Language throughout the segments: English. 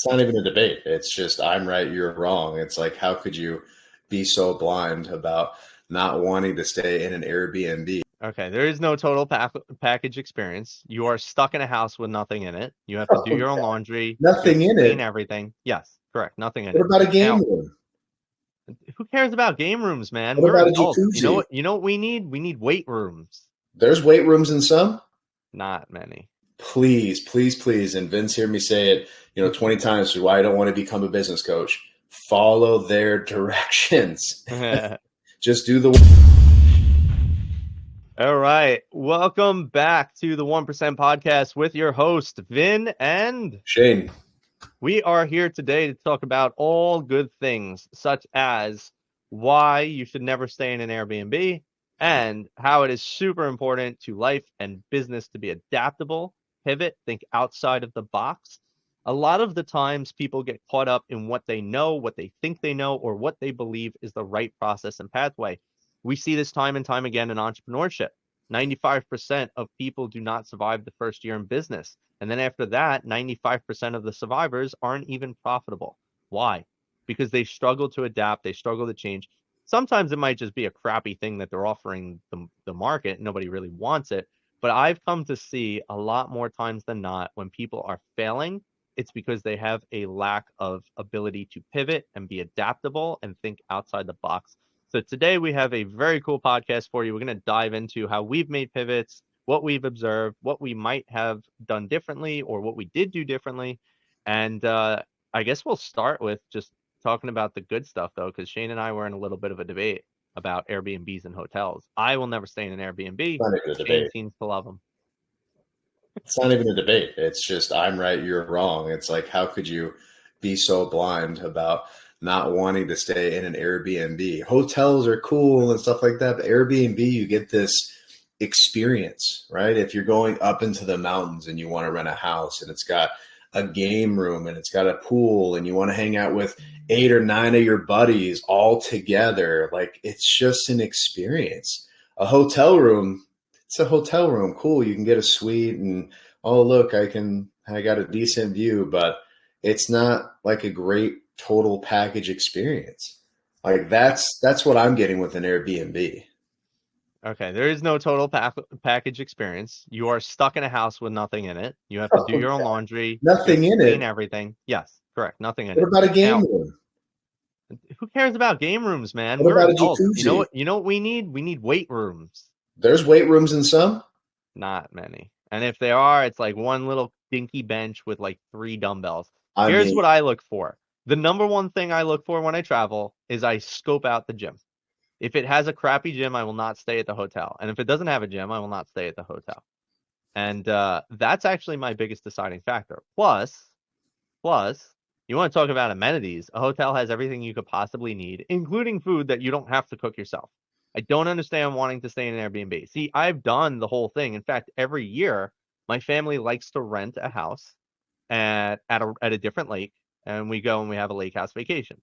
It's not even a debate. It's just I'm right, you're wrong. It's like, how could you be so blind about not wanting to stay in an Airbnb? Okay, there is no total package experience. You are stuck in a house with nothing in it. You have to do your own laundry. You have Nothing to in clean it. everything. Yes, correct. Nothing in What it. about a game Now, room? who cares about game rooms, man? What We're about a adults. You know jacuzzi? what? You know what we need? We need weight rooms. There's weight rooms in some. Not many. Please, please, please. And Vince, hear me say it, 20 times why I don't want to become a business coach. Follow their directions. Just do the. All right. Welcome back to the 1% podcast with your host, Vin and Shane. We are here today to talk about all good things, such as why you should never stay in an Airbnb and how it is super important to life and business to be adaptable, pivot, think outside of the box. A lot of the times people get caught up in what they know, what they think they know, or what they believe is the right process and pathway. We see this time and time again in entrepreneurship. 95% of people do not survive the first year in business. And then after that, 95% of the survivors aren't even profitable. Why? Because they struggle to adapt, they struggle to change. Sometimes it might just be a crappy thing that they're offering the market. Nobody really wants it. But I've come to see a lot more times than not when people are failing, it's because they have a lack of ability to pivot and be adaptable and think outside the box. So today we have a very cool podcast for you. We're going to dive into how we've made pivots, what we've observed, what we might have done differently, or what we did do differently. And I guess we'll start with just talking about the good stuff, though, because Shane and I were in a little bit of a debate about Airbnbs and hotels. I will never stay in an Airbnb. Not even a Shane debate. seems to love them. It's not even a debate. It's just I'm right, you're wrong. It's like, how could you be so blind about not wanting to stay in an Airbnb? Hotels are cool and stuff like that, but Airbnb, you get this experience, right? If you're going up into the mountains and you want to rent a house and it's got a game room and it's got a pool and you want to hang out with 8 or 9 of your buddies all together, like it's just an experience. A hotel room, it's a hotel room. Cool. You can get a suite and, oh, look, I got a decent view, but it's not like a great total package experience. Like that's what I'm getting with an Airbnb. Okay, there is no total package experience. You are stuck in a house with nothing in it. You have to do your own laundry. Nothing in clean it. everything. Yes, correct. Nothing in What it. about a game Now, room? who cares about game rooms, man? What We're about a adults. jacuzzi? You know what we need? We need weight rooms. There's weight rooms in some. Not many. And if they are, it's like one little dinky bench with like 3 dumbbells. I Here's mean, what I look for. The number one thing I look for when I travel is I scope out the gym. If it has a crappy gym, I will not stay at the hotel. And if it doesn't have a gym, I will not stay at the hotel. And that's actually my biggest deciding factor. Plus, you want to talk about amenities. A hotel has everything you could possibly need, including food that you don't have to cook yourself. I don't understand wanting to stay in an Airbnb. See, I've done the whole thing. In fact, every year, my family likes to rent a house at a different lake, and we go and we have a lake house vacation.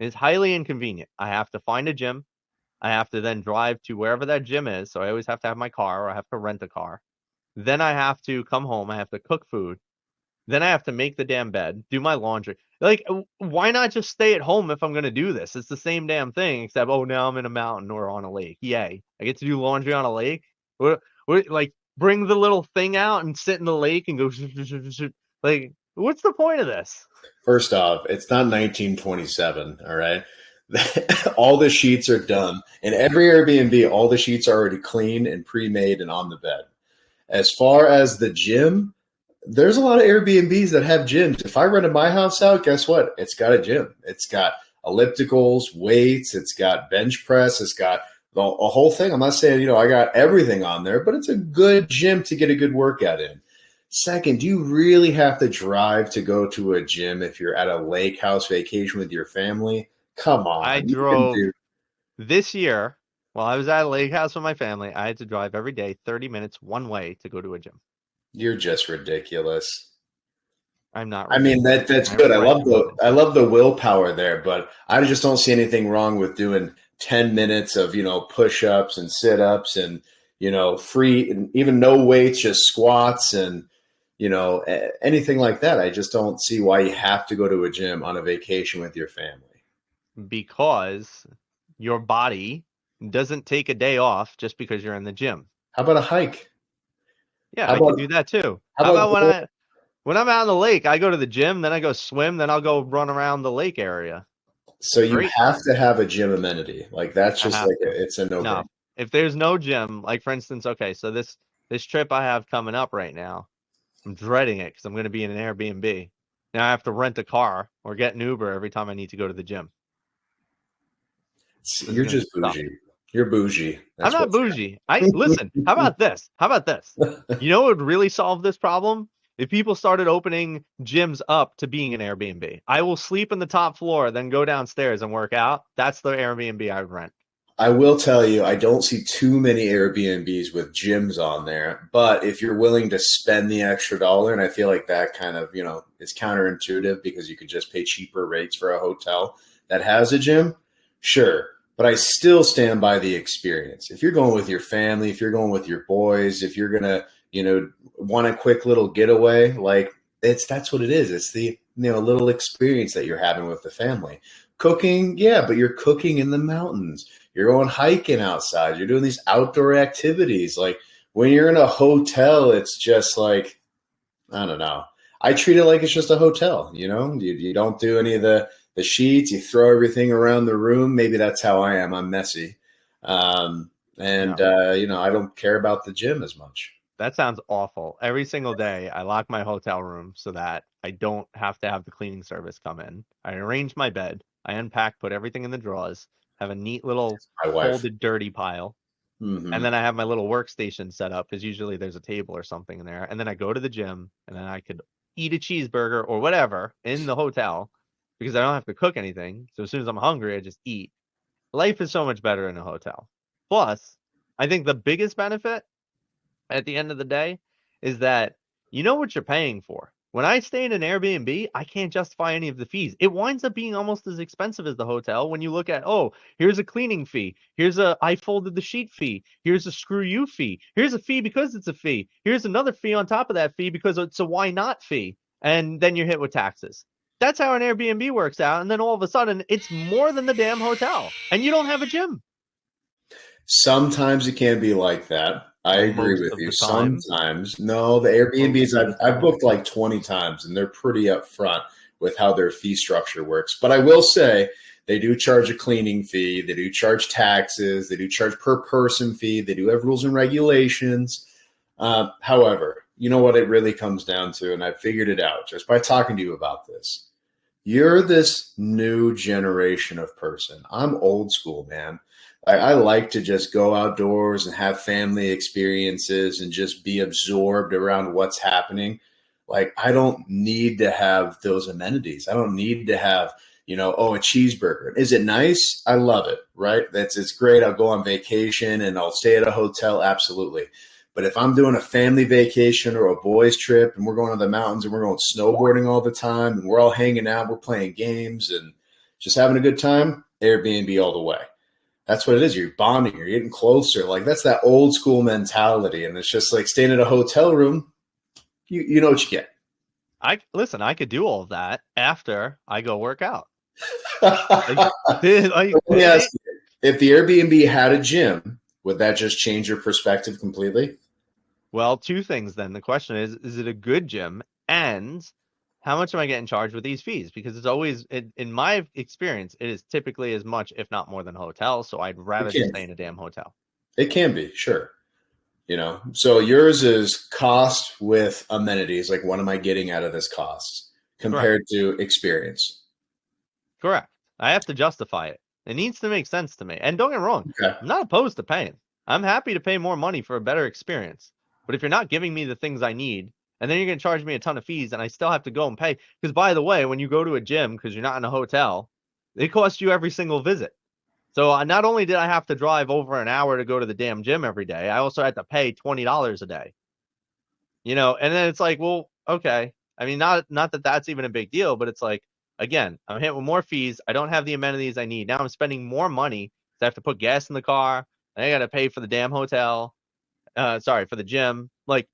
It's highly inconvenient. I have to find a gym. I have to then drive to wherever that gym is. So I always have to have my car or I have to rent a car. Then I have to come home. I have to cook food. Then I have to make the damn bed, do my laundry. Like, why not just stay at home if I'm going to do this? It's the same damn thing, except, oh, now I'm in a mountain or on a lake. Yay. I get to do laundry on a lake. Like, bring the little thing out and sit in the lake and go, like, what's the point of this? First off, it's not 1927, all right? All the sheets are done. In every Airbnb, all the sheets are already clean and pre-made and on the bed. As far as the gym, there's a lot of Airbnbs that have gyms. If I rented my house out, guess what? It's got a gym. It's got ellipticals, weights. It's got bench press. It's got a whole thing. I'm not saying, I got everything on there, but it's a good gym to get a good workout in. Second, do you really have to drive to go to a gym if you're at a lake house vacation with your family? Come on. I drove this year while I was at a lake house with my family. I had to drive every day 30 minutes one way to go to a gym. You're just ridiculous. I'm not. I mean, that's good. I love the willpower there, but I just don't see anything wrong with doing 10 minutes of, push-ups and sit-ups and, free and even no weights, just squats and anything like that. I just don't see why you have to go to a gym on a vacation with your family. Because your body doesn't take a day off just because you're in the gym. How about a hike? Yeah, How I could about do that too. how How about about when I'm out on the lake, I go to the gym, then I go swim, then I'll go run around the lake area. so you Great. have to have a gym amenity. Like that's I just have like to. it's a no-brainer. No, if there's no gym, like for instance, okay, so this trip I have coming up right now, I'm dreading it because I'm going to be in an Airbnb. Now I have to rent a car or get an Uber every time I need to go to the gym. This is You're going to be just tough. bougie. You're bougie. I'm That's not what bougie. I listen. How about this? How about this? You know what would really solve this problem? If people started opening gyms up to being an Airbnb. I will sleep in the top floor, then go downstairs and work out. That's the Airbnb I would rent. I will tell you, I don't see too many Airbnbs with gyms on there. But if you're willing to spend the extra dollar, and I feel like that kind of, is counterintuitive because you could just pay cheaper rates for a hotel that has a gym, sure. But I still stand by the experience. If you're going with your family, if you're going with your boys, if you're gonna, want a quick little getaway, like that's what it is. It's the little experience that you're having with the family. Cooking, yeah, but you're cooking in the mountains. You're going hiking outside. You're doing these outdoor activities. Like when you're in a hotel, it's just like, I don't know. I treat it like it's just a hotel, You don't do any of the sheets. You throw everything around the room. Maybe that's how I am. I'm messy. And, No. I don't care about the gym as much. That sounds awful. Every single day, I lock my hotel room so that I don't have to have the cleaning service come in. I arrange my bed. I unpack, put everything in the drawers, have a neat little My wife. folded dirty pile. And Hmm. then I have my little workstation set up because usually there's a table or something in there. And then I go to the gym and then I could eat a cheeseburger or whatever in the hotel because I don't have to cook anything. So as soon as I'm hungry, I just eat. Life is so much better in a hotel. Plus, I think the biggest benefit at the end of the day is that you know what you're paying for. When I stay in an Airbnb, I can't justify any of the fees. It winds up being almost as expensive as the hotel when you look at, oh, here's a cleaning fee. Here's a I folded the sheet fee. Here's a screw you fee. Here's a fee because it's a fee. Here's another fee on top of that fee because it's a why not fee. And then you're hit with taxes. That's how an Airbnb works out. And then all of a sudden, it's more than the damn hotel. And you don't have a gym. Sometimes it can be like that. I agree Most with of you. the time. Sometimes, no, the Most Airbnbs of the I've time. booked like 20 times and they're pretty upfront with how their fee structure works. But I will say they do charge a cleaning fee, they do charge taxes, they do charge per person fee, they do have rules and regulations. However, you know what it really comes down to, and I figured it out just by talking to you about this. You're this new generation of person. I'm old school, man. I like to just go outdoors and have family experiences and just be absorbed around what's happening. Like, I don't need to have those amenities. I don't need to have, a cheeseburger. Is it nice? I love it, right? It's great. I'll go on vacation and I'll stay at a hotel. Absolutely. But if I'm doing a family vacation or a boys trip and we're going to the mountains and we're going snowboarding all the time and we're all hanging out, we're playing games and just having a good time, Airbnb all the way. That's what it is. You're bonding. You're getting closer. Like that's that old school mentality. And it's just like staying at a hotel room. You know what you get. I could do all of that after I go work out. Like, Let like me ask you, if the Airbnb had a gym, would that just change your perspective completely? well, two things then. The question is it a good gym? And how much am I getting charged with these fees? Because it's always, in my experience, it is typically as much, if not more than hotels. So I'd It rather just can. stay in a damn hotel. It can be, sure. So yours is cost with amenities. Like, what am I getting out of this cost Correct. compared to experience? Correct. I have to justify it. It needs to make sense to me. And don't get me wrong, Okay. I'm not opposed to paying. I'm happy to pay more money for a better experience. But if you're not giving me the things I need, and then you're going to charge me a ton of fees, and I still have to go and pay. Because by the way, when you go to a gym, because you're not in a hotel, it costs you every single visit. So not only did I have to drive over an hour to go to the damn gym every day, I also had to pay $20 a day. And then it's like, well, okay. I mean, not that that's even a big deal, but it's like, again, I'm hit with more fees. I don't have the amenities I need. Now I'm spending more money. So I have to put gas in the car. And I got to pay for the damn hotel. Sorry, for the gym. Like,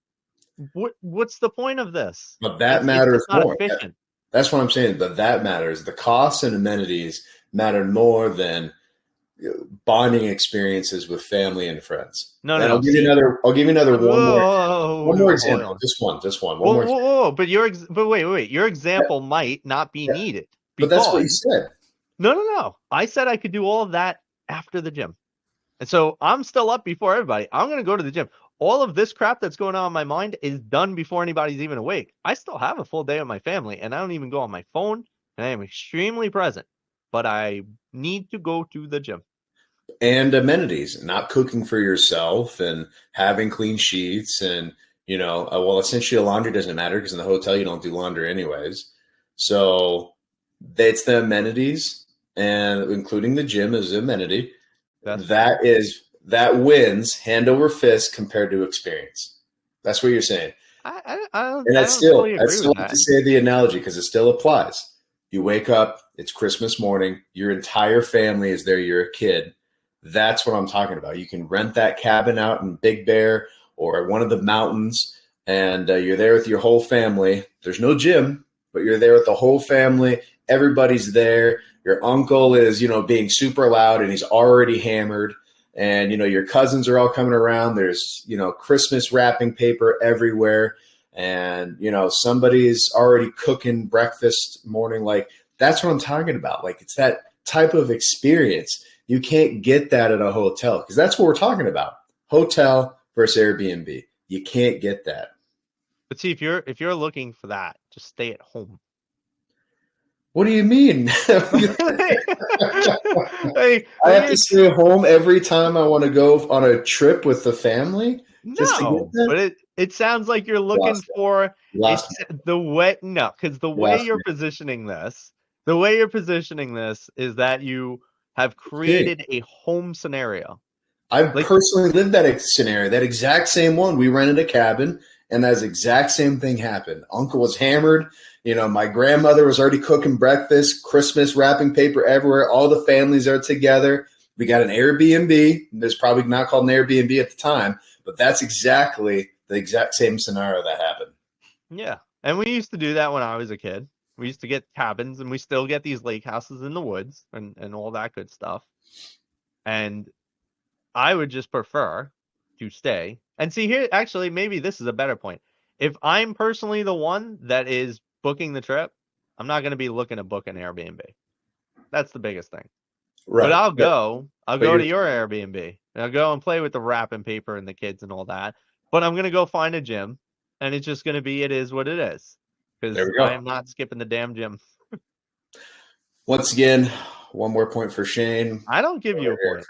What's the point of this? But that It's matters just not more. efficient. That's what I'm saying. But that matters. The costs and amenities matter more than bonding experiences with family and friends. No, no, And no. See, I'll give you another one more hold example. on. One more example. Whoa, but wait. Your example might not be Yeah, needed but that's what you because said. no. I said I could do all of that after the gym. And so I'm still up before everybody. I'm going to go to the gym. All of this crap that's going on in my mind is done before anybody's even awake. I still have a full day with my family, and I don't even go on my phone, and I am extremely present. But I need to go to the gym. And amenities, not cooking for yourself and having clean sheets. And, well, essentially the laundry doesn't matter because in the hotel you don't do laundry anyways. So it's the amenities, and including the gym as an amenity. That wins hand over fist compared to experience. That's what you're saying. I And don't totally agree with that. to say the analogy because it still applies. You wake up, it's Christmas morning, your entire family is there, you're a kid. That's what I'm talking about. You can rent that cabin out in Big Bear or one of the mountains, and you're there with your whole family. There's no gym, but you're there with the whole family. Everybody's there. Your uncle is, being super loud and he's already hammered. And, your cousins are all coming around. There's, Christmas wrapping paper everywhere. And, somebody's already cooking breakfast morning. Like, that's what I'm talking about. Like, it's that type of experience. You can't get that at a hotel because that's what we're talking about. Hotel versus Airbnb. You can't get that. But see, if you're looking for that, just stay at home. What do you mean? I I have to stay home every time I want to go on a trip with the family? No, but it sounds like you're looking for the way. No, because the way you're positioning this is that you have created a home scenario. I've personally lived that scenario, that exact same one. We rented a cabin, and that exact same thing happened. Uncle was hammered. My grandmother was already cooking breakfast, Christmas wrapping paper everywhere. All the families are together. We got an Airbnb. There's probably not called an Airbnb at the time, but that's exactly the exact same scenario that happened. Yeah. And we used to do that when I was a kid. We used to get cabins, and we still get these lake houses in the woods and all that good stuff. And I would just prefer to stay. And see here, actually, maybe this is a better point. If I'm personally the one that is booking the trip, I'm not going to be looking to book an Airbnb. That's the biggest thing. Right. But I'll go to your Airbnb. And I'll go and play with the wrapping paper and the kids and all that. But I'm going to go find a gym, and it's just going to be, it is what it is. Because I am not skipping the damn gym. Once again, one more point for Shane. I don't give you a point.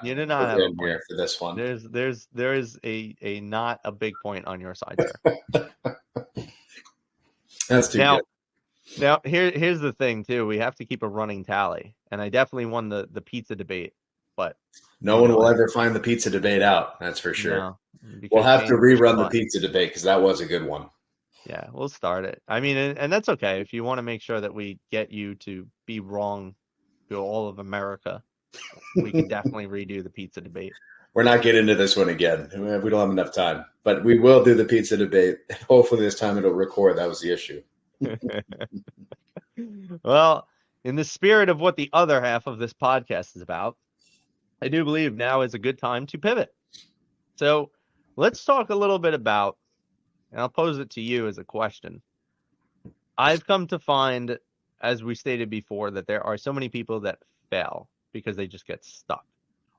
You did not have a point for this one. There is a not a big point on your side, sir. That's too good. Now here's the thing too. We have to keep a running tally, and I definitely won the pizza debate, but no one will ever find the pizza debate out. That's for sure. No, we'll have to rerun the pizza debate because that was a good one. Yeah, we'll start it. I mean, and that's okay if you want to make sure that we get you to be wrong to all of America. We can definitely redo the pizza debate. We're not getting into this one again. We don't have enough time, but we will do the pizza debate. Hopefully this time it'll record. That was the issue. Well, in the spirit of what the other half of this podcast is about, I do believe now is a good time to pivot. So let's talk a little bit about, and I'll pose it to you as a question. I've come to find, as we stated before, that there are so many people that fail because they just get stuck.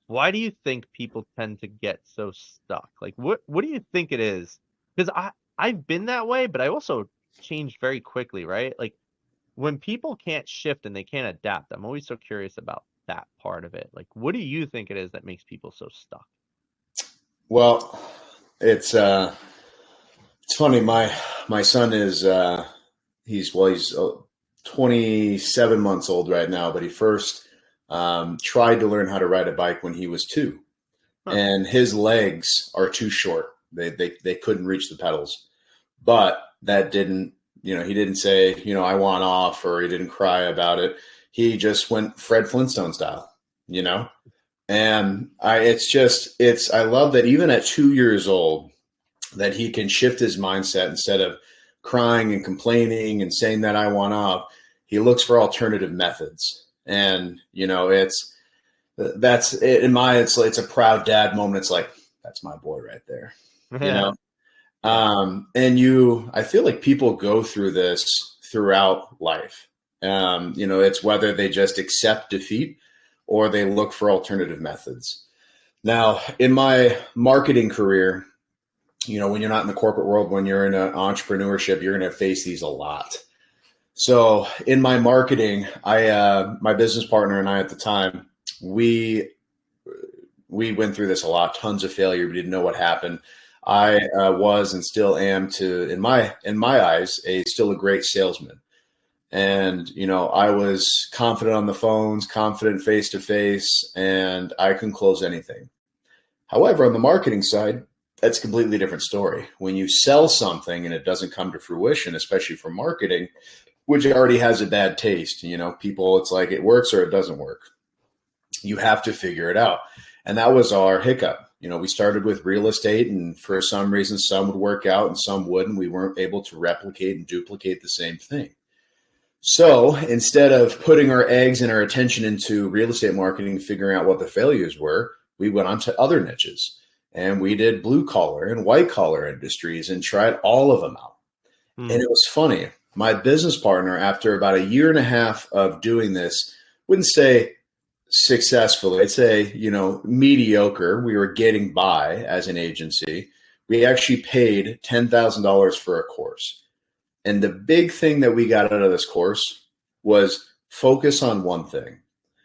Why do you think people tend to get so stuck? Like, what do you think it is? Because I've been that way, but I also changed very quickly, right? Like, when people can't shift and they can't adapt, I'm always so curious about that part of it. Like, what do you think it is that makes people so stuck? Well, it's funny. My son is he's 27 months old right now, but he first tried to learn how to ride a bike when he was 2, and his legs are too short. They couldn't reach the pedals, but that didn't, he didn't say, I want off, or he didn't cry about it. He just went Fred Flintstone style, and I love that even at 2 years old, that he can shift his mindset instead of crying and complaining and saying that I want off. He looks for alternative methods. And, that's it. It's a proud dad moment. It's like, that's my boy right there, you know? Yeah. I feel like people go through this throughout life. It's whether they just accept defeat or they look for alternative methods. Now, in my marketing career, when you're not in the corporate world, when you're in an entrepreneurship, you're going to face these a lot. So in my marketing, my business partner and I at the time, we went through this a lot, tons of failure. We didn't know what happened. I was and still am in my eyes, still a great salesman. And, I was confident on the phones, confident face to face, and I can close anything. However, on the marketing side, that's a completely different story. When you sell something and it doesn't come to fruition, especially for marketing, which already has a bad taste, people, it's like it works or it doesn't work. You have to figure it out. And that was our hiccup. We started with real estate, and for some reason, some would work out and some wouldn't. We weren't able to replicate and duplicate the same thing. So instead of putting our eggs and our attention into real estate marketing, figuring out what the failures were, we went on to other niches, and we did blue collar and white collar industries and tried all of them out. And it was funny. My business partner, after about a year and a half of doing this, wouldn't say successfully, I'd say, mediocre. We were getting by as an agency. We actually paid $10,000 for a course. And the big thing that we got out of this course was focus on one thing.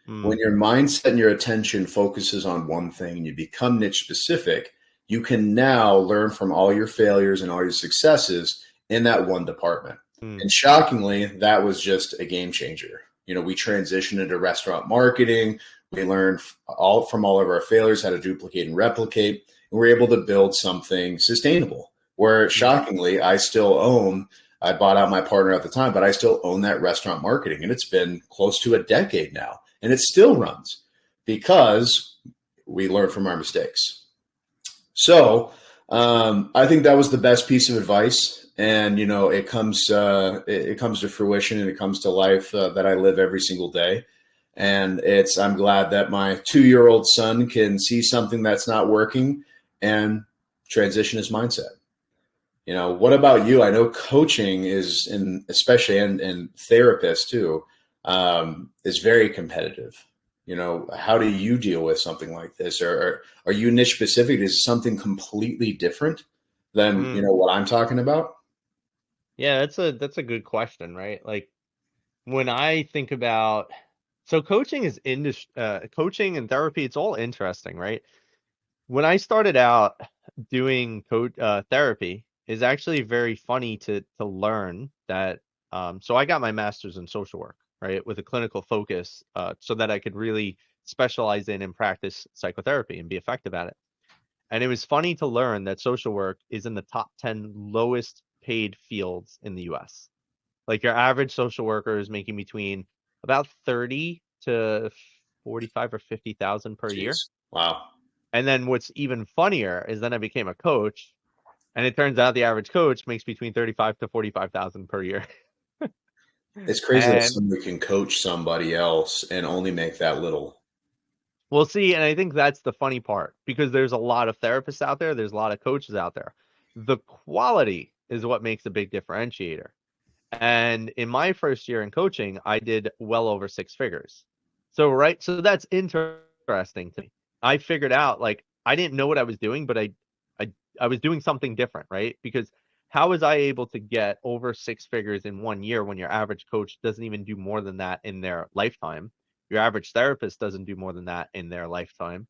When your mindset and your attention focuses on one thing and you become niche specific, you can now learn from all your failures and all your successes in that one department. And shockingly, that was just a game changer. We transitioned into restaurant marketing. We learned from all of our failures how to duplicate and replicate. And we're able to build something sustainable where shockingly, I bought out my partner at the time, but I still own that restaurant marketing. And it's been close to a decade now. And it still runs because we learned from our mistakes. So I think that was the best piece of advice. And, it comes to fruition and it comes to life that I live every single day. And I'm glad that my 2-year-old son can see something that's not working and transition his mindset. What about you? I know coaching is, especially and therapists too, is very competitive. How do you deal with something like this? Or are you niche specific? Is it something completely different than, what I'm talking about? Yeah, that's a good question, right? Like when I think about, so coaching is coaching and therapy, it's all interesting, right? When I started out doing therapy, is actually very funny to learn that. So I got my master's in social work, right, with a clinical focus, so that I could really specialize in and practice psychotherapy and be effective at it. And it was funny to learn that social work is in the top 10 lowest paid fields in the US. Like your average social worker is making between about 30 to 45 or 50,000 per year. Jeez. Wow. And then what's even funnier is then I became a coach, and it turns out the average coach makes between 35 to 45,000 per year. It's crazy that And somebody can coach somebody else and only make that little. we'll see. And I think that's the funny part, because there's a lot of therapists out there. There's a lot of coaches out there. The quality is what makes a big differentiator. And in my first year in coaching, I did well over 6 figures. So that's interesting to me. I figured out, like, I didn't know what I was doing, but I was doing something different, right? Because how was I able to get over 6 figures in 1 year when your average coach doesn't even do more than that in their lifetime? Your average therapist doesn't do more than that in their lifetime.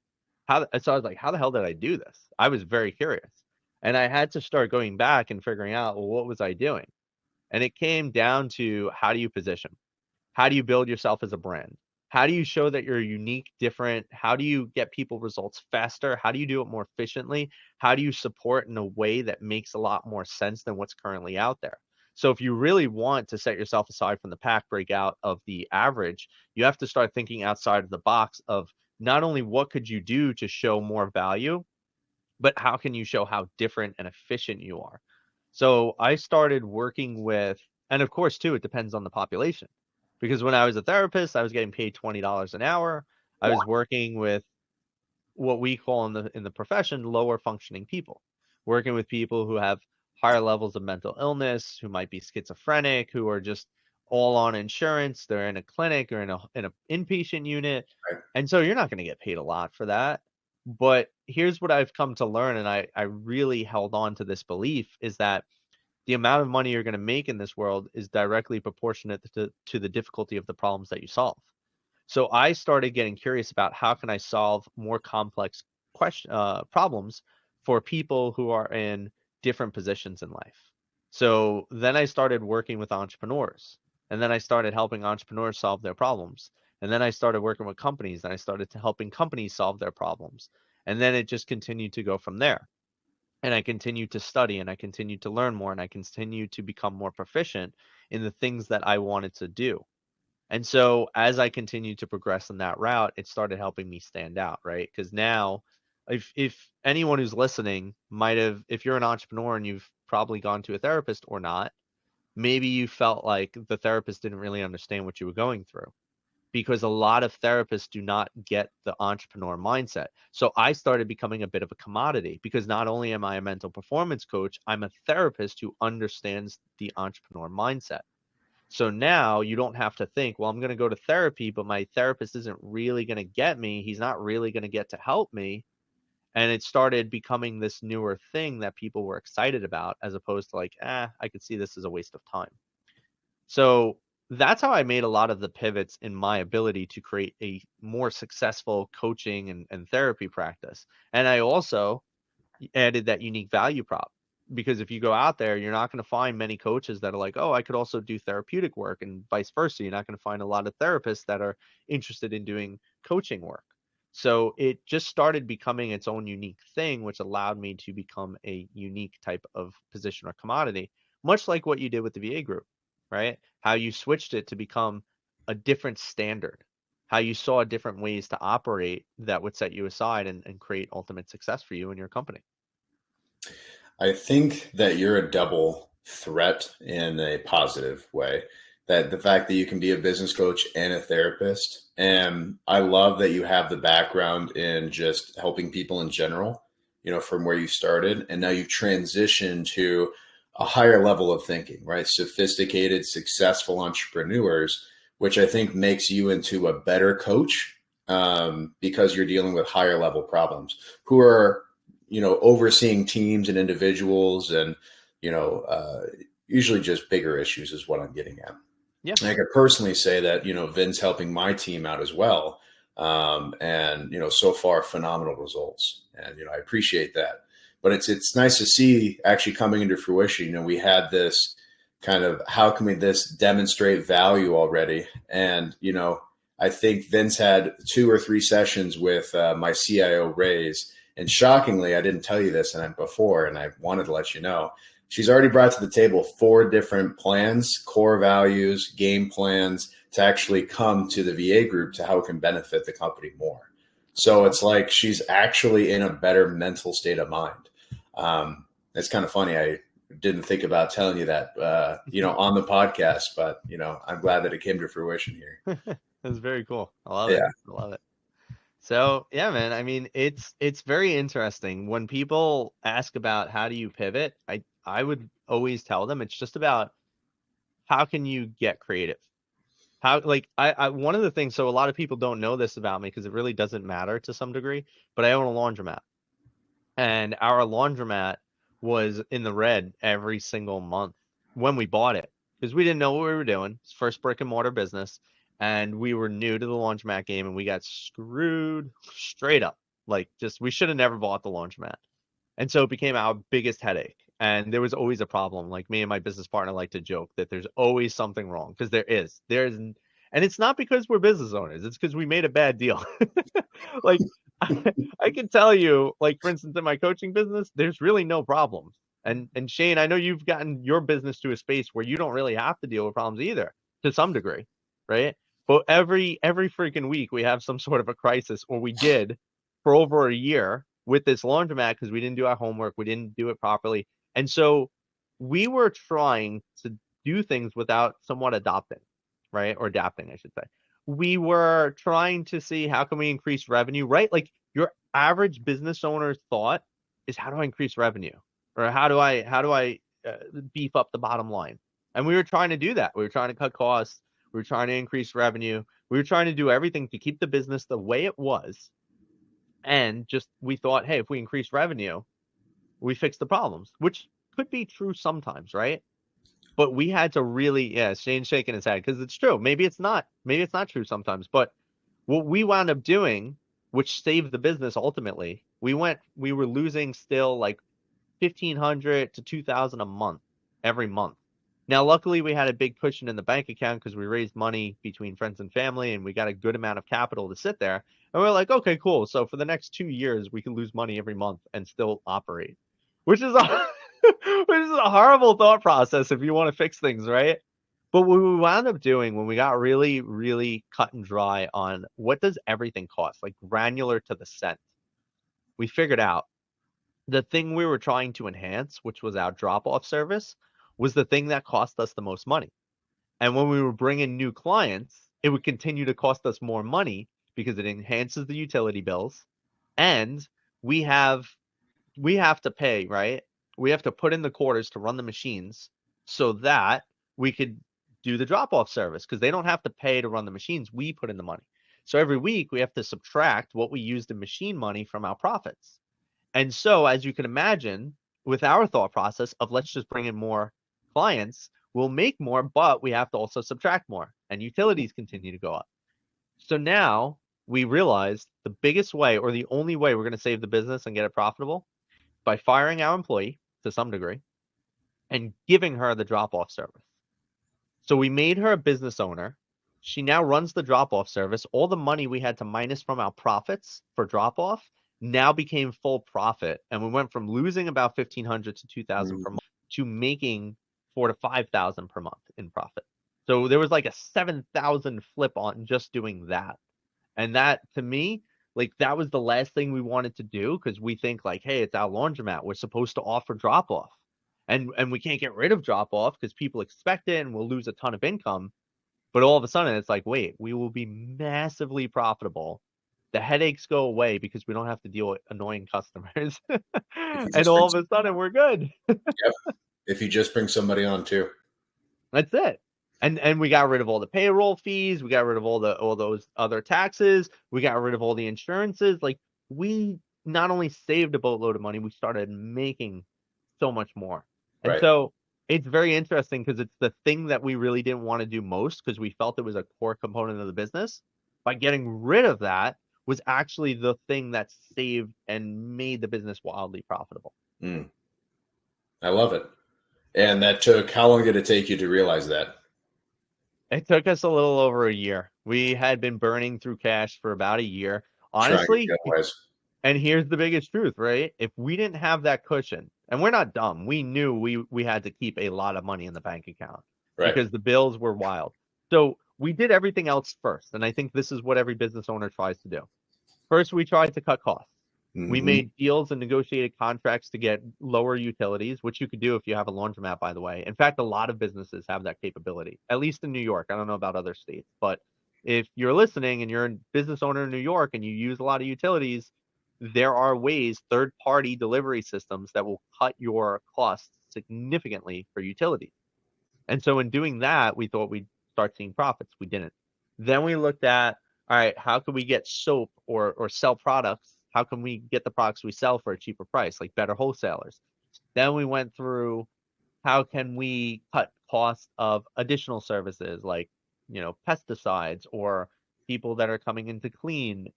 So I was like, how the hell did I do this? I was very curious. And I had to start going back and figuring out, well, what was I doing? And it came down to, how do you position? How do you build yourself as a brand? How do you show that you're unique, different? How do you get people results faster? How do you do it more efficiently? How do you support in a way that makes a lot more sense than what's currently out there? So if you really want to set yourself aside from the pack, break out of the average, you have to start thinking outside of the box of not only what could you do to show more value, but how can you show how different and efficient you are? So I started working with, and of course, too, it depends on the population. Because when I was a therapist, I was getting paid $20 an hour. I was working with what we call in the profession lower functioning people, working with people who have higher levels of mental illness, who might be schizophrenic, who are just all on insurance, they're in a clinic or in a inpatient unit. Right. And so you're not going to get paid a lot for that. But here's what I've come to learn, and I really held on to this belief, is that the amount of money you're going to make in this world is directly proportionate to the difficulty of the problems that you solve. So I started getting curious about how can I solve more complex problems for people who are in different positions in life. So then I started working with entrepreneurs, and then I started helping entrepreneurs solve their problems. And then I started working with companies, and I started to helping companies solve their problems. And then it just continued to go from there. And I continued to study, and I continued to learn more, and I continued to become more proficient in the things that I wanted to do. And so as I continued to progress in that route, it started helping me stand out, right? Because now, if anyone who's listening might have, if you're an entrepreneur and you've probably gone to a therapist or not, maybe you felt like the therapist didn't really understand what you were going through, because a lot of therapists do not get the entrepreneur mindset. So I started becoming a bit of a commodity, because not only am I a mental performance coach, I'm a therapist who understands the entrepreneur mindset. So now you don't have to think, well, I'm going to go to therapy, but my therapist isn't really going to get me. He's not really going to get to help me. And it started becoming this newer thing that people were excited about, as opposed to like, I could see this as a waste of time. So that's how I made a lot of the pivots in my ability to create a more successful coaching and therapy practice. And I also added that unique value prop, because if you go out there, you're not going to find many coaches that are like, oh, I could also do therapeutic work, and vice versa. You're not going to find a lot of therapists that are interested in doing coaching work. So it just started becoming its own unique thing, which allowed me to become a unique type of position or commodity, much like what you did with the VA group, right? How you switched it to become a different standard, how you saw different ways to operate that would set you aside and create ultimate success for you and your company. I think that you're a double threat in a positive way. That the fact that you can be a business coach and a therapist. And I love that you have the background in just helping people in general, from where you started. And now you've transitioned to a higher level of thinking, right? Sophisticated, successful entrepreneurs, which I think makes you into a better coach, because you're dealing with higher level problems who are overseeing teams and individuals, and, usually just bigger issues is what I'm getting at. Yeah. And I could personally say that, Vin's helping my team out as well. And, so far phenomenal results. And, I appreciate that. But it's nice to see actually coming into fruition. We had this kind of, how can we this demonstrate value already? And, I think Vince had 2 or 3 sessions with my CIO Rays. And shockingly, I didn't tell you this before, and I wanted to let you know, she's already brought to the table 4 different plans, core values, game plans to actually come to the VA group to how it can benefit the company more. So it's like she's actually in a better mental state of mind. It's kind of funny. I didn't think about telling you that, on the podcast, but, I'm glad that it came to fruition here. That's very cool. I love it. I love it. So yeah, man, I mean, it's very interesting when people ask about how do you pivot. I would always tell them it's just about how can you get creative. How, like, I one of the things, so a lot of people don't know this about me because it really doesn't matter to some degree, but I own a laundromat, and our laundromat was in the red every single month when we bought it, because we didn't know what we were doing. It's first brick and mortar business, and we were new to the laundromat game, and we got screwed straight up. Like, just, we should have never bought the laundromat. And so it became our biggest headache. And there was always a problem. Like, me and my business partner like to joke that there's always something wrong, because there's, and it's not because we're business owners. It's because we made a bad deal. Like, I can tell you, like, for instance, in my coaching business, there's really no problems. And Shane, I know you've gotten your business to a space where you don't really have to deal with problems either, to some degree, right? But every freaking week we have some sort of a crisis, or we did for over a year. with this laundromat because we didn't do our homework, we didn't do it properly. And so we were trying to do things without somewhat adopting, right? Or adapting, I should say. We were trying to see how can we increase revenue, right? Like your average business owner's thought is how do I increase revenue? Or how do I beef up the bottom line? And we were trying to do that. We were trying to cut costs. We were trying to increase revenue. We were trying to do everything to keep the business the way it was. And just we thought, hey, if we increase revenue, we fix the problems, which could be true sometimes, right? But we had to really, yeah, Shane's shaking his head because it's true. Maybe it's not true sometimes. But what we wound up doing, which saved the business ultimately, we were losing still like 1,500 to 2,000 a month every month. Now, luckily, we had a big cushion in the bank account because we raised money between friends and family, and we got a good amount of capital to sit there. And we're like, okay, cool. So for the next 2 years, we can lose money every month and still operate, which is a which is a horrible thought process if you want to fix things, right? But what we wound up doing when we got really, really cut and dry on what does everything cost, like granular to the cent, we figured out the thing we were trying to enhance, which was our drop-off service, was the thing that cost us the most money. And when we were bringing new clients, it would continue to cost us more money because it enhances the utility bills, and we have we have to pay, right? We have to put in the quarters to run the machines so that we could do the drop-off service because they don't have to pay to run the machines. We put in the money. So every week we have to subtract what we used in machine money from our profits. And so, as you can imagine, with our thought process of let's just bring in more clients, we'll make more, but we have to also subtract more, and utilities continue to go up. So now we realized the biggest way, or the only way we're going to save the business and get it profitable, by firing our employee to some degree and giving her the drop off service. So we made her a business owner. She now runs the drop off service. All the money we had to minus from our profits for drop off now became full profit. And we went from losing about 1,500 to 2,000 per month to making 4 to 5,000 per month in profit. So there was like a 7,000 flip on just doing that. And that to me, like that was the last thing we wanted to do because we think like, hey, it's our laundromat. We're supposed to offer drop off. And we can't get rid of drop off because people expect it and we'll lose a ton of income. But all of a sudden it's like, wait, we will be massively profitable. The headaches go away because we don't have to deal with annoying customers. And all of a sudden we're good. Yep. If you just bring somebody on too. That's it. And we got rid of all the payroll fees, we got rid of all those other taxes, we got rid of all the insurances. Like we not only saved a boatload of money, we started making so much more. And Right. so it's very interesting because it's the thing that we really didn't want to do most because we felt it was a core component of the business. By getting rid of that was actually the thing that saved and made the business wildly profitable. I love it. And that took, how long did it take you to realize that? It took us a little over a year. We had been burning through cash for about a year. Honestly, and here's the biggest truth, right? If we didn't have that cushion, and we're not dumb, we knew we had to keep a lot of money in the bank account because the bills were wild. So we did everything else first. And I think this is what every business owner tries to do. First, we tried to cut costs. We made deals and negotiated contracts to get lower utilities, which you could do if you have a laundromat, by the way. In fact, a lot of businesses have that capability, at least in New York. I don't know about other states, but if you're listening and you're a business owner in New York and you use a lot of utilities, there are ways, third-party delivery systems that will cut your costs significantly for utilities. And so in doing that, we thought we'd start seeing profits. We didn't. Then we looked at, all right, how can we get soap or sell products? How can we get the products we sell for a cheaper price, like better wholesalers? Then we went through how can we cut costs of additional services like, pesticides or people that are coming into clean,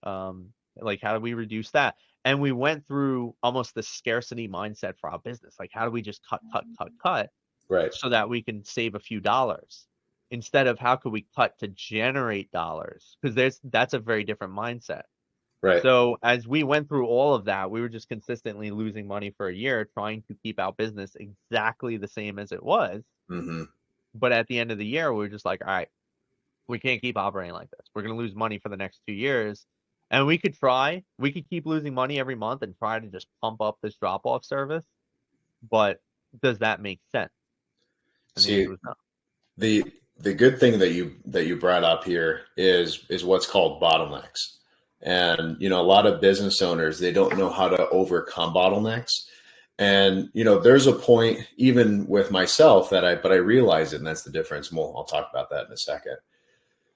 like how do we reduce that? And we went through almost the scarcity mindset for our business. Like, how do we just cut right, so that we can save a few dollars instead of how could we cut to generate dollars? Because that's a very different mindset. right. So as we went through all of that, we were just consistently losing money for a year trying to keep our business exactly the same as it was. But at the end of the year, we were just like, all right, we can't keep operating like this. We're going to lose money for the next 2 years. And we could keep losing money every month and try to just pump up this drop off service. But does that make sense? And the See, answer was no. the the good thing that you brought up here is what's called bottlenecks. And a lot of business owners, they don't know how to overcome bottlenecks. And there's a point even with myself but I realize it, and that's the difference. And I'll talk about that in a second.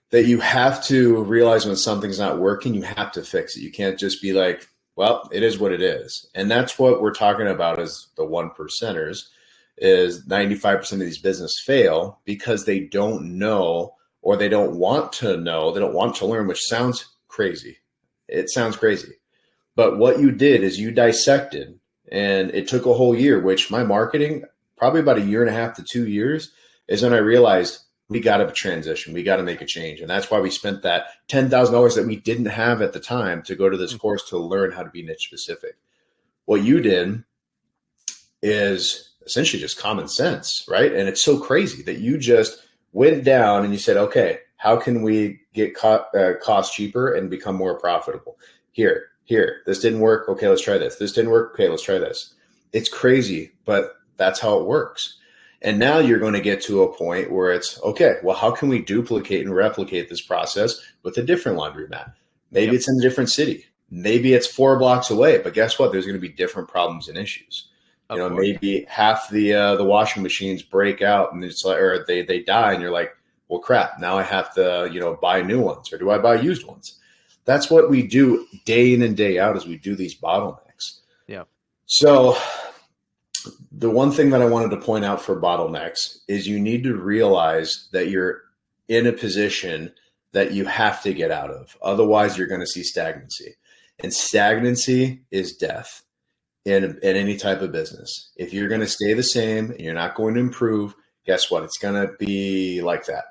That you have to realize when something's not working, you have to fix it. You can't just be like, well, it is what it is. And that's what we're talking about as the one percenters is 95% of these business fail because they don't know, or they don't want to know. They don't want to learn, which sounds crazy. It sounds crazy. But what you did is you dissected, and it took a whole year, which my marketing, probably about a year and a half to 2 years, is when I realized we got to transition. We got to make a change. And that's why we spent that $10,000 that we didn't have at the time to go to this course to learn how to be niche specific. What you did is essentially just common sense, right? And it's so crazy that you just went down and you said, okay, how can we get cost cheaper and become more profitable? Here, this didn't work. Okay, let's try this. This didn't work. Okay, let's try this. It's crazy, but that's how it works. And now you're going to get to a point where it's, okay, well, how can we duplicate and replicate this process with a different laundromat? Maybe it's in a different city. Maybe it's 4 blocks away, but guess what? There's going to be different problems and issues. Maybe half the washing machines break out and it's like, or they die, and you're like, well, crap, now I have to, buy new ones, or do I buy used ones? That's what we do day in and day out, as we do these bottlenecks. Yeah. So the one thing that I wanted to point out for bottlenecks is you need to realize that you're in a position that you have to get out of. Otherwise, you're going to see stagnancy. And stagnancy is death in any type of business. If you're going to stay the same and you're not going to improve, guess what? It's going to be like that.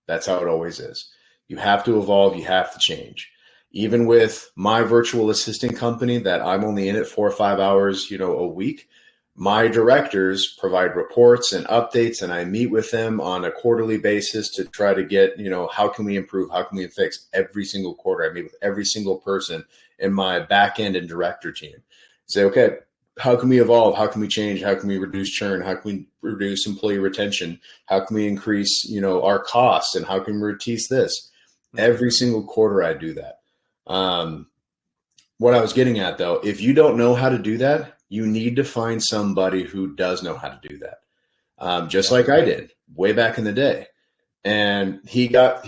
That's how it always is. You have to evolve. You have to change. Even with my virtual assistant company that I'm only in it 4 or 5 hours, a week, my directors provide reports and updates, and I meet with them on a quarterly basis to try to get, how can we improve? How can we fix? Every single quarter, I meet with every single person in my back end and director team. Say, okay, how can we evolve? How can we change? How can we reduce churn? How can we reduce employee retention? How can we increase, our costs? And how can we reduce this? Every single quarter I do that. What I was getting at, though, if you don't know how to do that, you need to find somebody who does know how to do that. Just like I did way back in the day. And he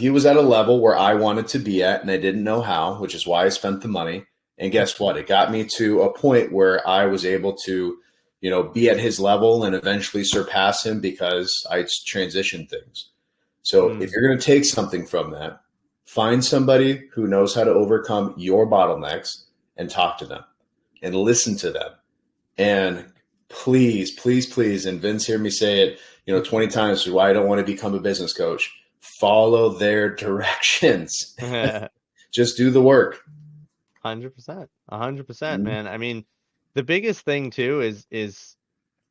was at a level where I wanted to be at, and I didn't know how, which is why I spent the money. And guess what? It got me to a point where I was able to, be at his level and eventually surpass him because I transitioned things. So if you're going to take something from that, find somebody who knows how to overcome your bottlenecks and talk to them and listen to them. And please, please, please, and Vince heard me say it, 20 times, why I don't want to become a business coach. Follow their directions. Just do the work. 100%, 100%, man. I mean, the biggest thing too is,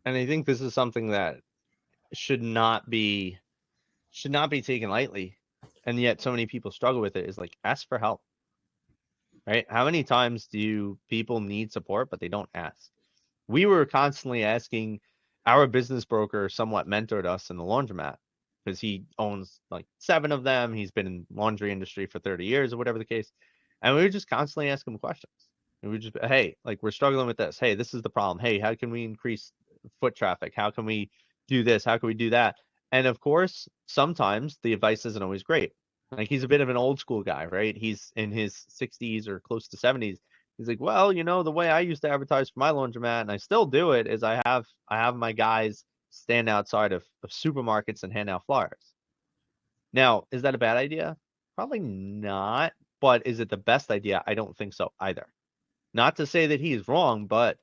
and I think this is something that should not be taken lightly, and yet so many people struggle with it, is like, ask for help, right? How many times do people need support, but they don't ask? We were constantly asking. Our business broker somewhat mentored us in the laundromat because he owns like 7 of them. He's been in laundry industry for 30 years or whatever the case. And we would just constantly ask him questions. And we just, hey, like, we're struggling with this. Hey, this is the problem. Hey, how can we increase foot traffic? How can we do this? How can we do that? And of course, sometimes the advice isn't always great. Like, he's a bit of an old school guy, right? He's in his 60s or close to 70s. He's like, well, the way I used to advertise for my laundromat, and I still do it, is I have my guys stand outside of supermarkets and hand out flyers. Now, is that a bad idea? Probably not. But is it the best idea? I don't think so either. Not to say that he is wrong, but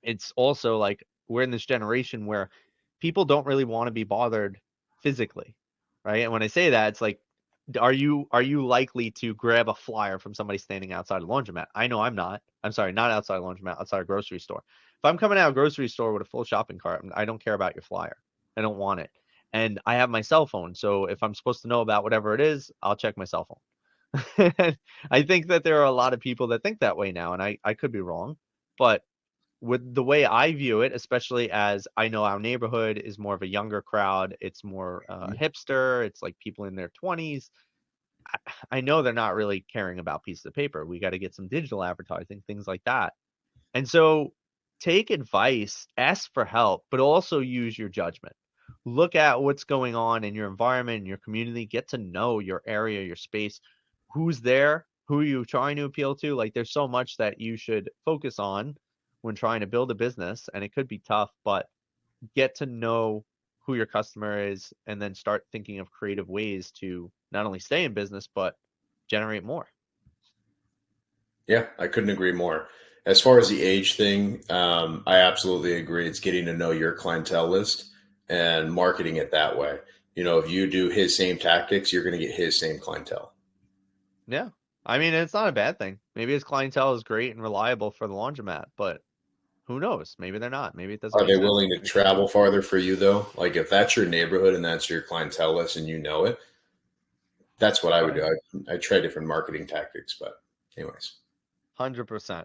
it's also like, we're in this generation where people don't really want to be bothered physically, right? And when I say that, it's like, are you likely to grab a flyer from somebody standing outside a laundromat? I know I'm not. I'm sorry, not outside a laundromat, outside a grocery store. If I'm coming out of a grocery store with a full shopping cart, I don't care about your flyer. I don't want it. And I have my cell phone, so if I'm supposed to know about whatever it is, I'll check my cell phone. I think that there are a lot of people that think that way now, and I could be wrong, but with the way I view it, especially as I know our neighborhood is more of a younger crowd, it's more hipster, it's like people in their 20s. I know they're not really caring about pieces of paper. We got to get some digital advertising, things like that. And so take advice, ask for help, but also use your judgment. Look at what's going on in your environment, in your community, get to know your area, your space, who's there, who are you trying to appeal to. Like there's so much that you should focus on when trying to build a business, and it could be tough, but get to know who your customer is and then start thinking of creative ways to not only stay in business, but generate more. Yeah, I couldn't agree more. As far as the age thing, I absolutely agree. It's getting to know your clientele list and marketing it that way. If you do his same tactics, you're going to get his same clientele. Yeah. I mean, it's not a bad thing. Maybe his clientele is great and reliable for the laundromat, but who knows? Maybe they're not. Maybe it doesn't Are make they sense. willing to travel farther for you though? Like if that's your neighborhood and that's your clientele list and you know it, that's what I would do. I try different marketing tactics, but anyways. 100%.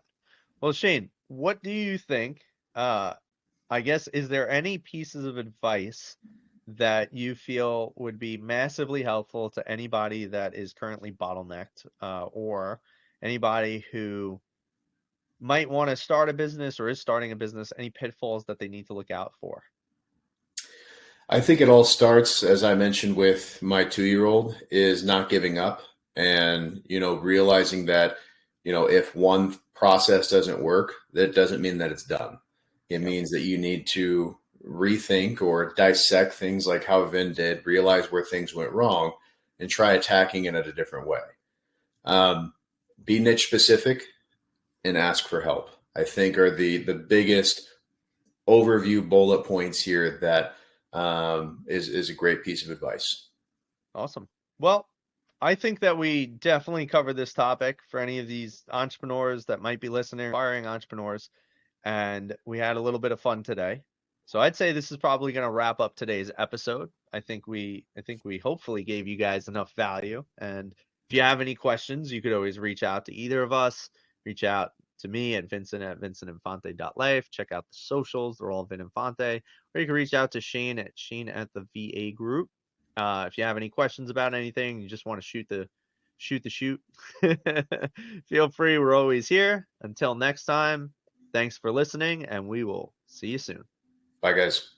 Well, Shane, what do you think? I guess, is there any pieces of advice that you feel would be massively helpful to anybody that is currently bottlenecked, or anybody who might want to start a business or is starting a business? Any pitfalls that they need to look out for? I think it all starts, as I mentioned, with my 2-year-old, is not giving up and, realizing that, if one process doesn't work, that doesn't mean that it's done. It Yep. means that you need to rethink or dissect things like how Vin did, realize where things went wrong, and try attacking it in a different way. Um, be niche specific and ask for help, I think are the biggest overview bullet points here that is a great piece of advice. Awesome. Well, I think that we definitely covered this topic for any of these entrepreneurs that might be listening, aspiring entrepreneurs, and we had a little bit of fun today. So I'd say this is probably going to wrap up today's episode. I think we hopefully gave you guys enough value. And if you have any questions, you could always reach out to either of us. Reach out to me at vincent@vincentinfante.life. Check out the socials; they're all Vin Infante. Or you can reach out to Shane at the VA Group. If you have any questions about anything, you just want to shoot the shoot, feel free. We're always here. Until next time, thanks for listening, and we will see you soon. Bye, guys.